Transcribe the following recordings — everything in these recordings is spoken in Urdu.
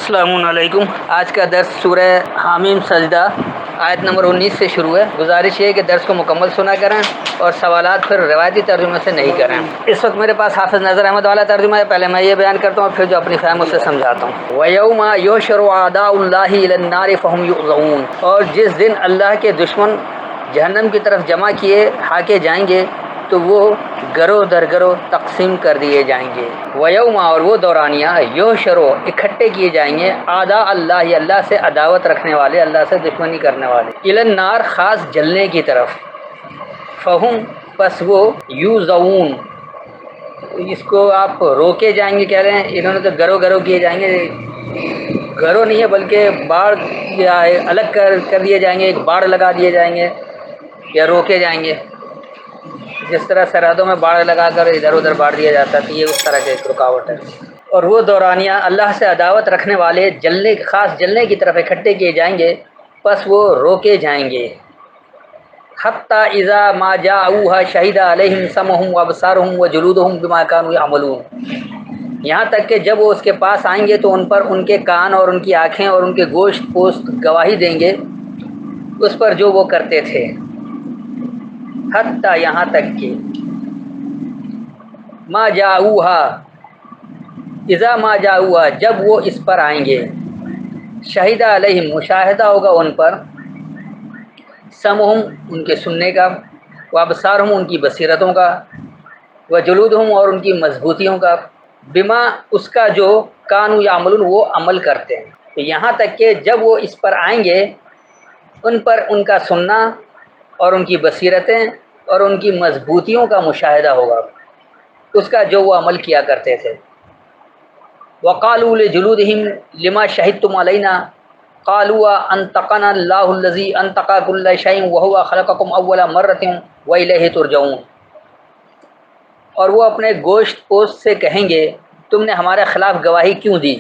السلام علیکم۔ آج کا درس سورہ حامیم سجدہ آیت نمبر 19 سے شروع ہے۔ گزارش یہ ہے کہ درس کو مکمل سنا کریں اور سوالات پھر روایتی ترجمے سے نہیں کریں۔ اس وقت میرے پاس حافظ نظر احمد والا ترجمہ ہے، پہلے میں یہ بیان کرتا ہوں پھر جو اپنی فہم اس سے سمجھاتا ہوں۔ وَيَوْمَ يُحْشَرُ أَعْدَاءُ اللَّهِ إِلَى النَّارِ فَهُمْ يُوزَعُونَ، اور جس دن اللہ کے دشمن جہنم کی طرف جمع کیے ہاکے جائیں گے تو وہ گروہ در گروہ تقسیم کر دیے جائیں گے۔ وَيَوْمَ، اور وہ دورانیہ، یحشر، اکٹھے کیے جائیں گے، اعداء اللہ، اللہ سے عداوت رکھنے والے، اللہ سے دشمنی کرنے والے، الی النار، خاص جلنے کی طرف، فہم، پس وہ، یوزعون، اس کو آپ روکے جائیں گے کہہ رہے ہیں، انہوں نے تو گروہ گروہ کیے جائیں گے، گروہ نہیں ہے بلکہ باڑ یا الگ کر دیے جائیں گے، ایک باڑ لگا دیے جائیں گے یا روکے جائیں گے، جس طرح سرحدوں میں باڑ لگا کر ادھر ادھر باڑ دیا جاتا ہے، تو یہ اس طرح کی ایک رکاوٹ ہے۔ اور وہ دورانیہ اللہ سے عداوت رکھنے والے خاص جلنے کی طرف اکٹھے کیے جائیں گے، پس وہ روکے جائیں گے، حتی اذا ما جاءوها شہد علیہم سمعہم وابصارہم وجلودہم بما كانوا یعملون، یہاں تک کہ جب وہ اس کے پاس آئیں گے تو ان پر ان کے کان اور ان کی آنکھیں اور ان کے گوشت پوست گواہی دیں گے اس پر جو وہ کرتے تھے، حتی، یہاں تک کہ، ما جاءوها، اذا ما جاءوها، جب وہ اس پر آئیں گے، شہید علیہم، مشاہدہ ہوگا ان پر، سمعہم، ان کے سننے کا، وابصارہم، ان کی بصیرتوں کا، وجلودہم، اور ان کی مضبوطیوں کا، بما، اس کا جو، کانوا یعملون، وہ عمل کرتے ہیں، تو یہاں تک کہ جب وہ اس پر آئیں گے ان پر ان کا سننا اور ان کی بصیرتیں اور ان کی مضبوطیوں کا مشاہدہ ہوگا، اس کا جو وہ عمل کیا کرتے تھے۔ وقالوا لجلودہم لما شہدتم علینا قالوا انطقنا اللہ الذی انطق کل شیء وہو خلقکم اول مرۃ والیہ ترجعون، اور وہ اپنے گوشت پوست سے کہیں گے تم نے ہمارے خلاف گواہی کیوں دی؟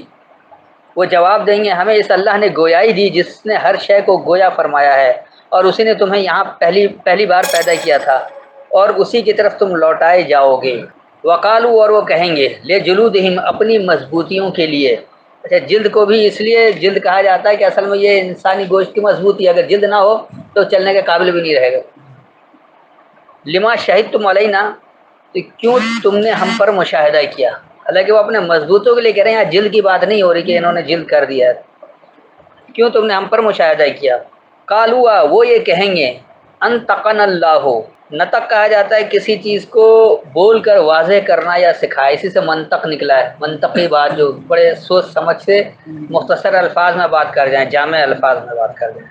وہ جواب دیں گے ہمیں اس اللہ نے گویائی دی جس نے ہر شے کو گویا فرمایا ہے، اور اسی نے تمہیں یہاں پہلی بار پیدا کیا تھا اور اسی کی طرف تم لوٹائے جاؤ گے۔ وقالو، اور وہ کہیں گے، لجلودہم، اپنی مضبوطیوں کے لیے، اچھا جلد کو بھی اس لیے جلد کہا جاتا ہے کہ اصل میں یہ انسانی گوشت کی مضبوطی ہے، اگر جلد نہ ہو تو چلنے کے قابل بھی نہیں رہے گا۔ لما شہدتم علینا، تو کیوں تم نے ہم پر مشاہدہ کیا، حالانکہ وہ اپنے مضبوطوں کے لیے کہہ رہے ہیں، یہاں جلد کی بات نہیں ہو رہی کہ انہوں نے جلد کر دیا ہے، کیوں تم نے ہم پر مشاہدہ کیا؟ قالوا، وہ یہ کہیں گے، انطقنا اللہ، نطق کہا جاتا ہے کسی چیز کو بول کر واضح کرنا یا سکھایا، اسی سے منطق نکلا ہے، منطقی بات، جو بڑے سوچ سمجھ سے مختصر الفاظ میں بات کر جائیں، جامع الفاظ میں بات کر جائیں،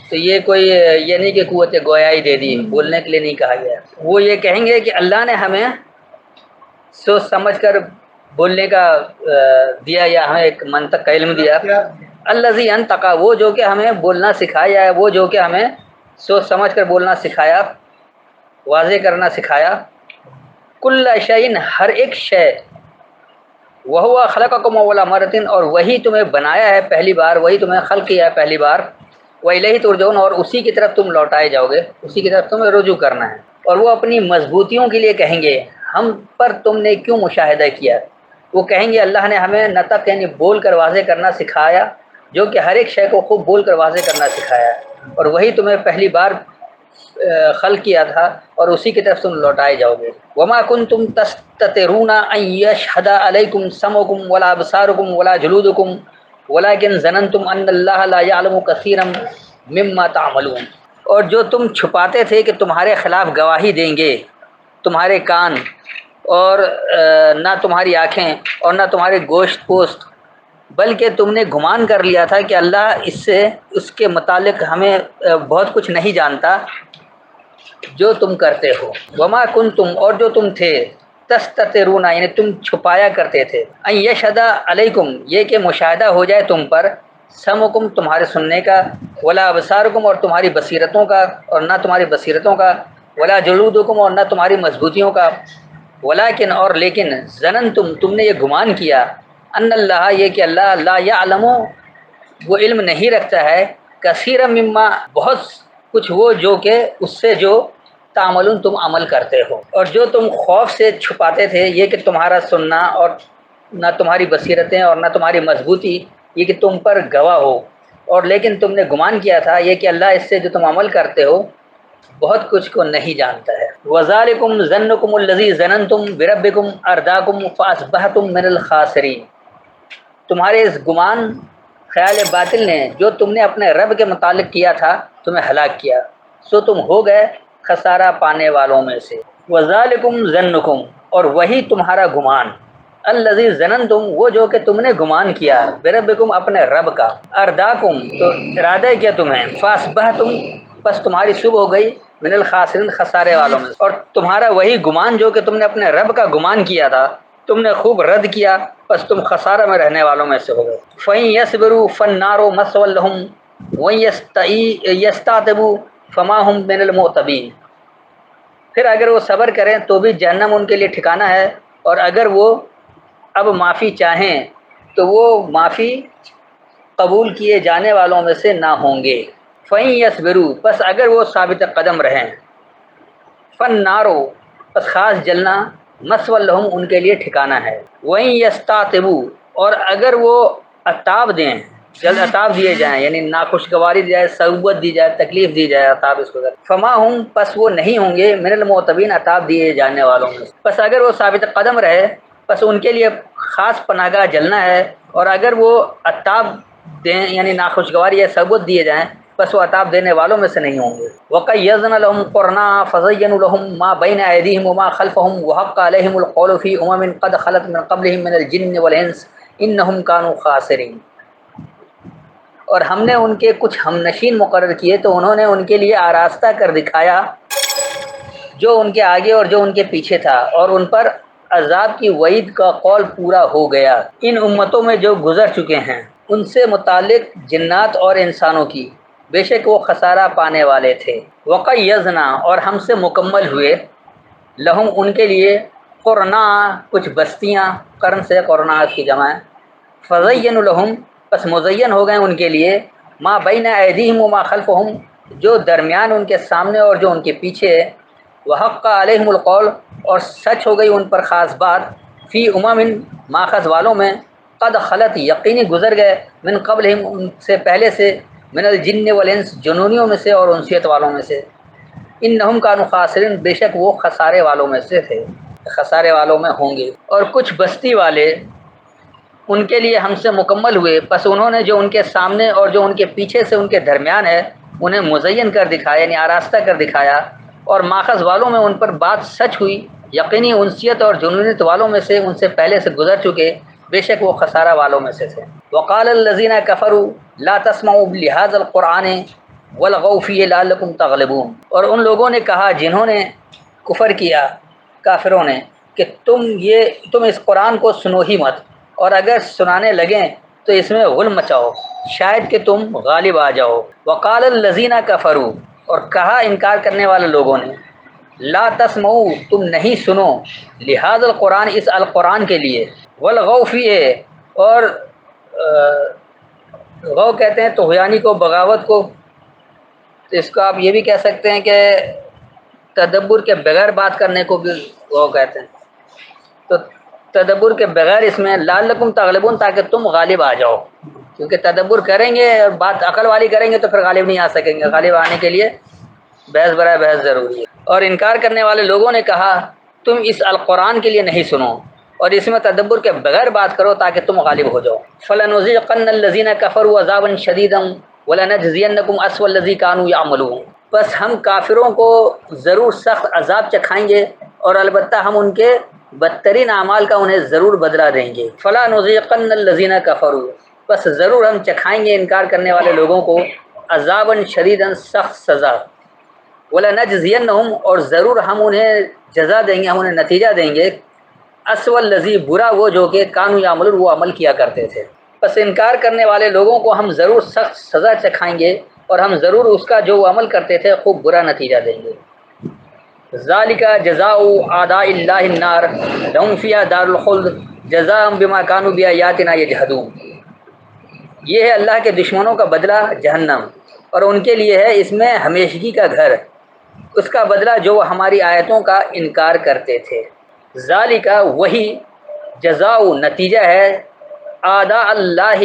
تو یہ کوئی یہ نہیں کہ قوت گویائی دے دی، بولنے کے لیے نہیں کہا گیا۔ وہ یہ کہیں گے کہ اللہ نے ہمیں سوچ سمجھ کر بولنے کا دیا، یا ہمیں ایک منطق کا علم دیا، الذی انطق، وہ جو کہ ہمیں بولنا سکھایا ہے، وہ جو کہ ہمیں سوچ سمجھ کر بولنا سکھایا، واضح کرنا سکھایا، کل شیء، ہر ایک شے، وہو خلقکم اول مرۃ، اور وہی تمہیں بنایا ہے پہلی بار، وہی تمہیں خلق کیا ہے پہلی بار، والیہ ترجعون، اور اسی کی طرف تم لوٹائے جاؤ گے، اسی کی طرف تمہیں رجوع کرنا ہے۔ اور وہ اپنی مضبوطیوں کے لیے کہیں گے ہم پر تم نے کیوں مشاہدہ کیا؟ وہ کہیں گے اللہ نے ہمیں نطق، یعنی بول کر واضح کرنا سکھایا، جو کہ ہر ایک شے کو خوب بول کر واضح کرنا سکھایا ہے، اور وہی تمہیں پہلی بار خلق کیا تھا، اور اسی کی طرف تم لوٹائے جاؤ گے۔ وما کنتم تستترون ان یشہد علیکم سمعکم ولا ابصارکم ولا جلودکم ولکن ظننتم ان اللہ لا یعلم کثیرا مما تعملون، اور جو تم چھپاتے تھے کہ تمہارے خلاف گواہی دیں گے تمہارے کان اور نہ تمہاری آنکھیں اور نہ تمہارے گوشت پوست، بلکہ تم نے گمان کر لیا تھا کہ اللہ اس کے متعلق ہمیں بہت کچھ نہیں جانتا جو تم کرتے ہو۔ وما کنتم، اور جو تم تھے، تستترون، یعنی تم چھپایا کرتے تھے، ان یشہد علیکم، یہ کہ مشاہدہ ہو جائے تم پر، سمعکم، تمہارے سننے کا، ولا ابصارکم، اور تمہاری بصیرتوں کا، اور نہ تمہاری بصیرتوں کا، ولا جلودکم، اور نہ تمہاری مضبوطیوں کا، ولیکن، اور لیکن، ظننتم، تم نے یہ گمان کیا، ان اللہ، یہ کہ اللہ لا یعلم، وہ علم نہیں رکھتا ہے، کثیرا مما، بہت کچھ، وہ جو کہ اس سے جو تعملون، تم عمل کرتے ہو، اور جو تم خوف سے چھپاتے تھے، یہ کہ تمہارا سننا اور نہ تمہاری بصیرتیں اور نہ تمہاری مضبوطی، یہ کہ تم پر گواہ ہو، اور لیکن تم نے گمان کیا تھا یہ کہ اللہ اس سے جو تم عمل کرتے ہو بہت کچھ کو نہیں جانتا ہے۔ وَذَلِكُمْ ظَنُّكُمُ الَّذِي ظَنَنْتُمْ بِرَبِّكُمْ أَرْدَاكُمْ فَأَصْبَحْتُمْ مِنَ الْخَاسِرِينَ، تمہارے اس گمان خیال باطل نے جو تم نے اپنے رب کے متعلق کیا تھا تمہیں ہلاک کیا، سو تم ہو گئے خسارہ پانے والوں میں سے۔ وَذَلِكُمْ ظَنُّكُمْ، اور وہی تمہارا گمان، الذی ظننتم، وہ جو کہ تم نے گمان کیا، بربکم، اپنے رب کا، ارداکم، تو ارادہ کیا تمہیں، فاصبحتم، بس تمہاری صبح ہو گئی، من الخاسرین، خسارے والوں میں، اور تمہارا وہی گمان جو کہ تم نے اپنے رب کا گمان کیا تھا تم نے خوب رد کیا، بس تم خسارہ میں رہنے والوں میں سے ہو گئے۔ فَإِن يَصْبِرُوا فَالنَّارُ مَثْوًى لَهُمْ وَإِن يَسْتَعْتِبُوا فَمَا هُمْ مِنَ الْمُعْتَبِينَ، پھر اگر وہ صبر کریں تو بھی جہنم ان کے لیے ٹھکانہ ہے، اور اگر وہ اب معافی چاہیں تو وہ معافی قبول کیے جانے والوں میں سے نہ ہوں گے۔ فَإِن يَصْبِرُوا، پس اگر وہ ثابت قدم رہیں، فَالنَّارُ، پس خاص جلنا، مَثْوًى لَهُمْ، ان کے لیے ٹھکانہ ہے۔ وَإِن يَسْتَعْتِبُوا، اور اگر وہ عتاب دیں، جلد عتاب دیے جائیں، یعنی ناخوشگواری دی جائے، صعوبت دی جائے، تکلیف دی جائے، عتاب اس کو کہتے ہیں، فما ہم، پس وہ نہیں ہوں گے، من المعتبین، عتاب دیے جانے والوں میں، پس اگر وہ ثابت قدم رہے پس ان کے لیے خاص پناہ گاہ جلنا ہے، اور اگر وہ عتاب دیں یعنی ناخوشگواری یا صعوبت دیے جائیں بس وہ عتاب دینے والوں میں سے نہیں ہوں گے۔ وَقَيَّضْنَ لَهُمْ قُرْنَاءَ فَزَيَّنُوا لَهُم مَّا بَيْنَ أَيْدِيهِمْ وَمَا خَلْفَهُمْ وَحَقَّ عَلَيْهِمُ الْقَوْلُ فِي أُمَمٍ قَدْ خَلَتْ مِن قَبْلِهِم مِّنَ الْجِنِّ وَالْإِنسِ إِنَّهُمْ كَانُوا خَاسِرِينَ، اور ہم نے ان کے کچھ ہم نشین مقرر کیے تو انہوں نے ان کے لیے آراستہ کر دکھایا جو ان کے آگے اور جو ان کے پیچھے تھا، اور ان پر عذاب کی وعید کا قول پورا ہو گیا۔ ان امتوں میں جو گزر چکے ہیں ان سے متعلق جنات اور انسانوں کی، بے شک وہ خسارہ پانے والے تھے۔ وَقَيَّضْنَا، اور ہم سے مکمل ہوئے، لہم، ان کے لیے، قرنا، کچھ بستیاں، قرن سے قرنا کی جمع ہے، فَزَيَّنُوا لَهُم، پس مزین ہو گئے ان کے لیے، ما بین ایدیہم وما خلفہم، جو درمیان ان کے سامنے اور جو ان کے پیچھے، وحق علیہم القول، اور سچ ہو گئی ان پر خاص بات، فی امم، ماخذ والوں میں، قد خلط، یقینی گزر گئے، من قبلہم، ان سے پہلے سے، من الجن والانس، جنونیوں میں سے اور انسیت والوں میں سے، انہم کانوا خاسرین، بے شک وہ خسارے والوں میں سے تھے، خسارے والوں میں ہوں گے۔ اور کچھ بستی والے ان کے لیے ہم سے مکمل ہوئے، پس انہوں نے جو ان کے سامنے اور جو ان کے پیچھے سے ان کے درمیان ہے انہیں مزین کر دکھایا، یعنی آراستہ کر دکھایا، اور ماخذ والوں میں ان پر بات سچ ہوئی، یقینی انسیت اور جنونیت والوں میں سے ان سے پہلے سے گزر چکے، بے شک وہ خسارہ والوں میں سے تھے۔ وقال الذین کفروا لا تسمعوا لهذا القرآن والغوا فیہ لعلکم تغلبون، اور ان لوگوں نے کہا جنہوں نے کفر کیا، کافروں نے، کہ تم اس قرآن کو سنو ہی مت، اور اگر سنانے لگیں تو اس میں غل مچاؤ، شاید کہ تم غالب آ جاؤ۔ وقال الذین کفروا، اور کہا انکار کرنے والے لوگوں نے، لا تسمعوا، تم نہیں سنو، لہذا القرآن، اس القرآن کے لیے، والغوا فیہ، اور غو کہتے ہیں طغیانی کو، بغاوت کو، تو اس کو آپ یہ بھی کہہ سکتے ہیں کہ تدبر کے بغیر بات کرنے کو بھی غو کہتے ہیں۔ تو تدبر کے بغیر اس میں لعلکم تغلبون، تاکہ تم غالب آ جاؤ، کیونکہ تدبر کریں گے اور بات عقل والی کریں گے تو پھر غالب نہیں آ سکیں گے، غالب آنے کے لیے بحث برائے بحث ضروری ہے۔ اور انکار کرنے والے لوگوں نے کہا تم اس القرآن کے لیے نہیں سنو اور اس میں تدبر کے بغیر بات کرو تاکہ تم غالب ہو جاؤ۔ فَلَنُذِيقَنَّ الَّذِينَ كَفَرُوا عَذَابًا شَدِيدًا وَلَنَجْزِيَنَّكُمْ أَسْوَأَ الَّذِي كَانُوا يَعْمَلُونَ، بس ہم کافروں کو ضرور سخت عذاب چکھائیں گے، اور البتہ ہم ان کے بدترین اعمال کا انہیں ضرور بدلہ دیں گے۔ فَلَنُذِيقَنَّ الَّذِينَ كَفَرُوا، بس ضرور ہم چکھائیں گے انکار کرنے والے لوگوں کو، عذابًا شدیدًا، سخت سزا، وَلَنَجْزِيَنَّهُمْ، اور ضرور ہم انہیں جزا دیں گے، ہم انہیں نتیجہ دیں گے، أَسْوَأَ الَّذِي، برا وہ جو کہ كَانُوا يَعْمَلُونَ، وہ عمل کیا کرتے تھے۔ بس انکار کرنے والے لوگوں کو ہم ضرور سخت سزا چکھائیں گے، اور ہم ضرور اس کا جو وہ عمل کرتے تھے خوب برا نتیجہ دیں گے۔ ذَلِكَ جَزَاءُ أَعْدَاءِ اللَّهِ النَّارُ لَهُمْ فِيهَا دَارُ الْخُلْدِ جَزَاءً بِمَا كَانُوا بِآيَاتِنَا يَجْحَدُونَ، یہ ہے اللہ کے دشمنوں کا بدلہ جہنم، اور ان کے لیے ہے اس میں ہمیشگی کا گھر، اس کا بدلہ جو وہ ہماری آیتوں کا انکار کرتے تھے۔ ذَلِكَ، وہی، جزاء، نتیجہ ہے، اعداء اللہ،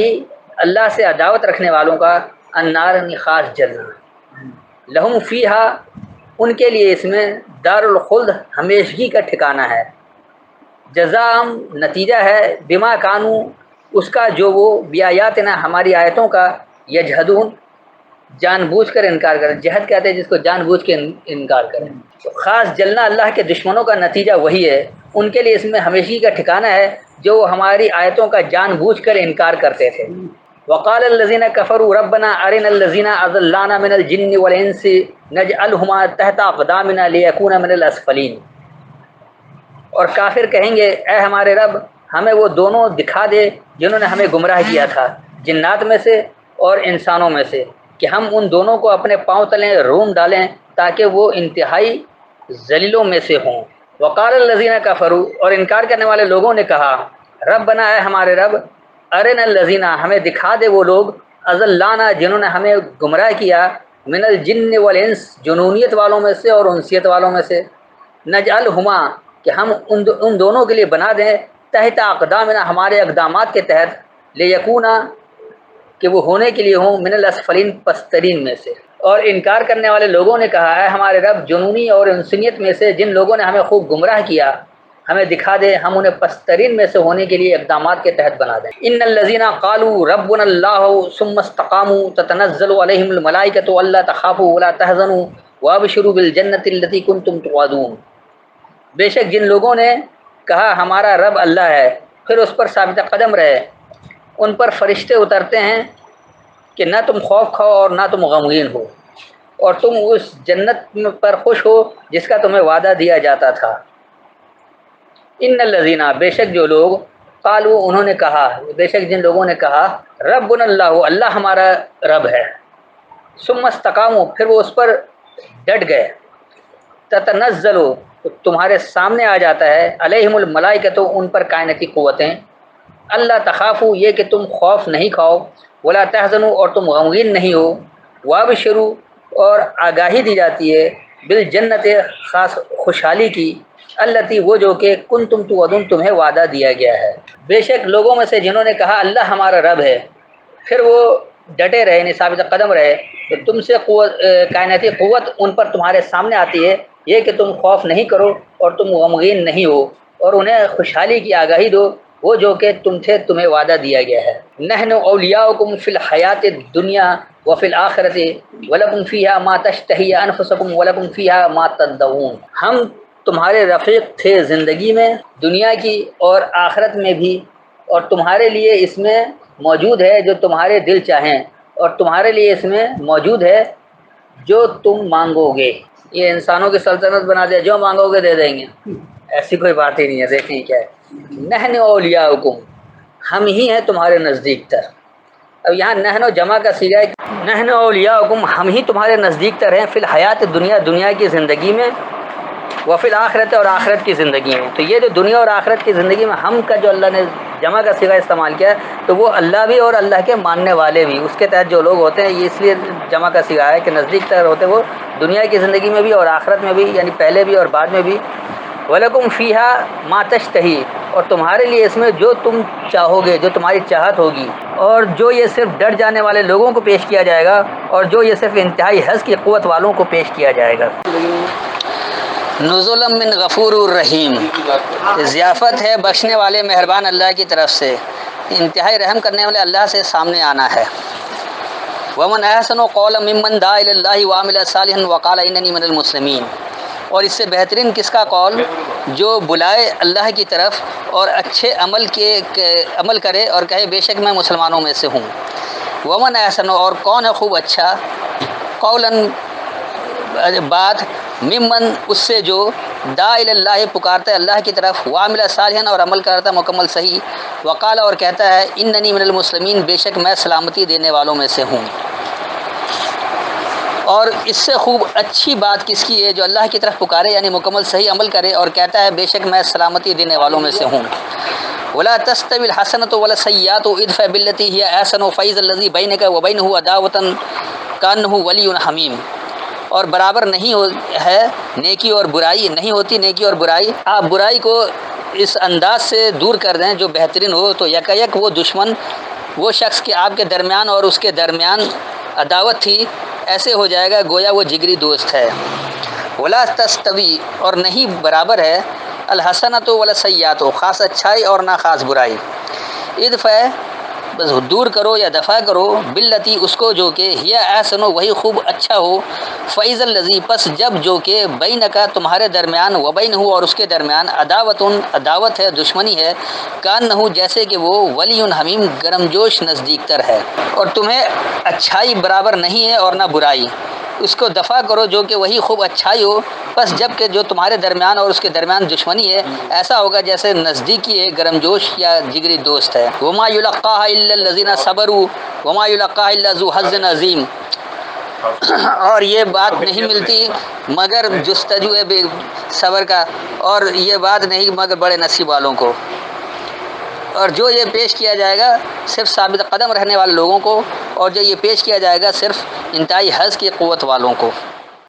اللہ سے عداوت رکھنے والوں کا النار خاص جلنا، لہم فیہا ان کے لیے اس میں دار الخلد ہمیشگی کا ٹھکانہ ہے، جزام نتیجہ ہے بما کانو اس کا جو وہ بیایاتنا ہماری آیتوں کا یجحدون جان بوجھ کر انکار کریں، جہد کہتے ہیں جس کو جان بوجھ کے انکار کریں، تو خاص جلنا اللہ کے دشمنوں کا نتیجہ وہی ہے، ان کے لیے اس میں ہمیشگی کا ٹھکانہ ہے جو وہ ہماری آیتوں کا جان بوجھ کر انکار کرتے تھے۔ وقال الذين كفروا ربنا ارنا الذين اضلانا من الجن والانس نجعلهما تحت اقدامنا ليكونا من الاسفلين، اور کافر کہیں گے اے ہمارے رب ہمیں وہ دونوں دکھا دے جنہوں نے ہمیں گمراہ کیا تھا جنات میں سے اور انسانوں میں سے، کہ ہم ان دونوں کو اپنے پاؤں تلے روم ڈالیں تاکہ وہ انتہائی ذلیلوں میں سے ہوں۔ وقال الذین کفروا اور انکار کرنے والے لوگوں نے کہا ربنا اے ہمارے رب ارنا الذین ہمیں دکھا دے وہ لوگ اضلانا جنہوں نے ہمیں گمراہ کیا من الجن والانس جنونیت والوں میں سے اور انسیت والوں میں سے، نجعلہما کہ ہم ان دونوں کے لیے بنا دیں تحت اقدامنا ہمارے اقدامات کے تحت لیکونا کہ وہ ہونے کے لیے ہوں من الاسفلین پسترین میں سے۔ اور انکار کرنے والے لوگوں نے کہا اے ہمارے رب جنونی اور انسانیت میں سے جن لوگوں نے ہمیں خوب گمراہ کیا ہمیں دکھا دے ہم انہیں پسترین میں سے ہونے کے لیے اقدامات کے تحت بنا دیں۔ ان الذین قالوا ربنا اللہ ثم استقاموا تتنزل علیہم الملائکۃ الا تخافوا ولا تحزنوا وابشروا بالجنۃ التي کنتم توعدون، بے شک جن لوگوں نے کہا ہمارا رب اللہ ہے پھر اس پر ثابت قدم رہے، ان پر فرشتے اترتے ہیں کہ نہ تم خوف کھاؤ اور نہ تم غمگین ہو، اور تم اس جنت پر خوش ہو جس کا تمہیں وعدہ دیا جاتا تھا۔ ان الذین بے شک جو لوگ قالوا انہوں نے کہا، بے شک جن لوگوں نے کہا ربنا اللہ اللہ ہمارا رب ہے، ثم استقاموا پھر وہ اس پر ڈٹ گئے، تتنزل تو تمہارے سامنے آ جاتا ہے علیہم الملائکۃ ان پر کائناتی قوتیں، اللہ تخافوا یہ کہ تم خوف نہیں کھاؤ، ولا تحزنوا اور تم غمگین نہیں ہو، وابشروا اور آگاہی دی جاتی ہے بالجنت خاص خوشحالی کی، التی وہ جو کہ کنتم توعدون تمہیں وعدہ دیا گیا ہے۔ بے شک لوگوں میں سے جنہوں نے کہا اللہ ہمارا رب ہے پھر وہ ڈٹے رہے یعنی ثابت قدم رہے، تو تم سے کائناتی قوت ان پر تمہارے سامنے آتی ہے یہ کہ تم خوف نہیں کرو اور تم غمگین نہیں ہو، اور انہیں خوشحالی کی آگاہی دو وہ جو کہ تمہیں وعدہ دیا گیا ہے۔ نحن اولیاؤکم فی الحیات الدنیا وفی الآخرۃ ولکم فیہا ما تشتہی انفسکم ولکم فیہا ما تدعون، ہم تمہارے رفیق تھے زندگی میں دنیا کی اور آخرت میں بھی، اور تمہارے لیے اس میں موجود ہے جو تمہارے دل چاہیں، اور تمہارے لیے اس میں موجود ہے جو تم مانگو گے۔ یہ انسانوں کی سلطنت بنا دیا جو مانگو گے دے دیں گے، ایسی کوئی بات ہی نہیں ہے۔ دیکھیں کیا ہے، نحن اولیاؤکم ہم ہی ہیں تمہارے نزدیک تر، اب یہاں نحن جمع کا صیغہ ہے، نحن اولیاؤکم ہم ہی تمہارے نزدیک تر ہیں فی الحیات دنیا دنیا کی زندگی میں، وفی الآخرت اور آخرت کی زندگی میں۔ تو یہ جو دنیا اور آخرت کی زندگی میں ہم کا جو اللہ نے جمع کا صیغہ استعمال کیا ہے تو وہ اللہ بھی اور اللہ کے ماننے والے بھی، اس کے تحت جو لوگ ہوتے ہیں یہ اس لیے جمع کا صیغہ ہے کہ نزدیک تر ہوتے وہ دنیا کی زندگی میں بھی اور آخرت میں بھی، یعنی پہلے بھی اور بعد میں بھی۔ وَلَكُمْ فِيهَا مَا تَشْتَهِي اور تمہارے لیے اس میں جو تم چاہو گے جو تمہاری چاہت ہوگی، اور جو یہ صرف ڈر جانے والے لوگوں کو پیش کیا جائے گا اور جو یہ صرف انتہائی حظ کی قوت والوں کو پیش کیا جائے گا۔ نزلا من غفور الرحیم، ضیافت ہے بخشنے والے مہربان اللہ کی طرف سے، انتہائی رحم کرنے والے اللہ سے سامنے آنا ہے۔ ومن احسن قولا ممن دعا الی اللہ وعمل صالحا وقال اننی من المسلمین، اور اس سے بہترین کس کا قول جو بلائے اللہ کی طرف اور اچھے عمل کرے اور کہے بے شک میں مسلمانوں میں سے ہوں۔ ومن احسن اور کون ہے خوب اچھا، قولاً بات، ممن اس سے جو دعا الی اللہ پکارتا ہے اللہ کی طرف، وعمل صالحا اور عمل کرتا مکمل صحیح، وقال اور کہتا ہے اننی من المسلمین بے شک میں سلامتی دینے والوں میں سے ہوں۔ اور اس سے خوب اچھی بات کس کی ہے جو اللہ کی طرف پکارے یعنی مکمل صحیح عمل کرے اور کہتا ہے بے شک میں سلامتی دینے والوں میں سے ہوں۔ ولا تستوی الحسنۃ ولا السیئۃ ادفع بالتي هي احسن فاذا الذي بينك وبينه عداوة كأنه ولي حمیم، اور برابر نہیں ہے نیکی اور برائی، نہیں ہوتی نیکی اور برائی، آپ برائی کو اس انداز سے دور کر دیں جو بہترین ہو تو یکا یک وہ دشمن وہ شخص کہ آپ کے درمیان اور اس کے درمیان عداوت تھی، ایسے ہو جائے گا گویا وہ جگری دوست ہے۔ ولا تستوی، اور نہیں برابر ہے، الحسنۃ ولا سیئات، خاص اچھائی اور نہ خاص برائی۔ ادفع، بس دور کرو یا دفع کرو، باللتی، اس کو جو کہ ہی احسن، وہی خوب اچھا ہو، فیض الذی، پس جب جو کہ بینکا، تمہارے درمیان، وبینہ، اور اس کے درمیان، عداوت ہے، دشمنی ہے، کانہ، جیسے کہ وہ ولی حمیم، گرم جوش نزدیک تر ہے، اور تمہیں اچھائی برابر نہیں ہے اور نہ برائی، اس کو دفع کرو جو کہ وہی خوب اچھائی ہو، بس جب کہ جو تمہارے درمیان اور اس کے درمیان دشمنی ہے، ایسا ہوگا جیسے نزدیکی ہے، گرم جوش یا جگری دوست ہے۔ وما یلقاها الا الذین صبروا وما یلقاها الا ذو حظ عظیم، اور یہ بات نہیں ملتی مگر جستجو ہے صبر کا، اور یہ بات نہیں مگر بڑے نصیب والوں کو، اور جو یہ پیش کیا جائے گا صرف ثابت قدم رہنے والے لوگوں کو، اور جو یہ پیش کیا جائے گا صرف انتہائی حظ کی قوت والوں کو۔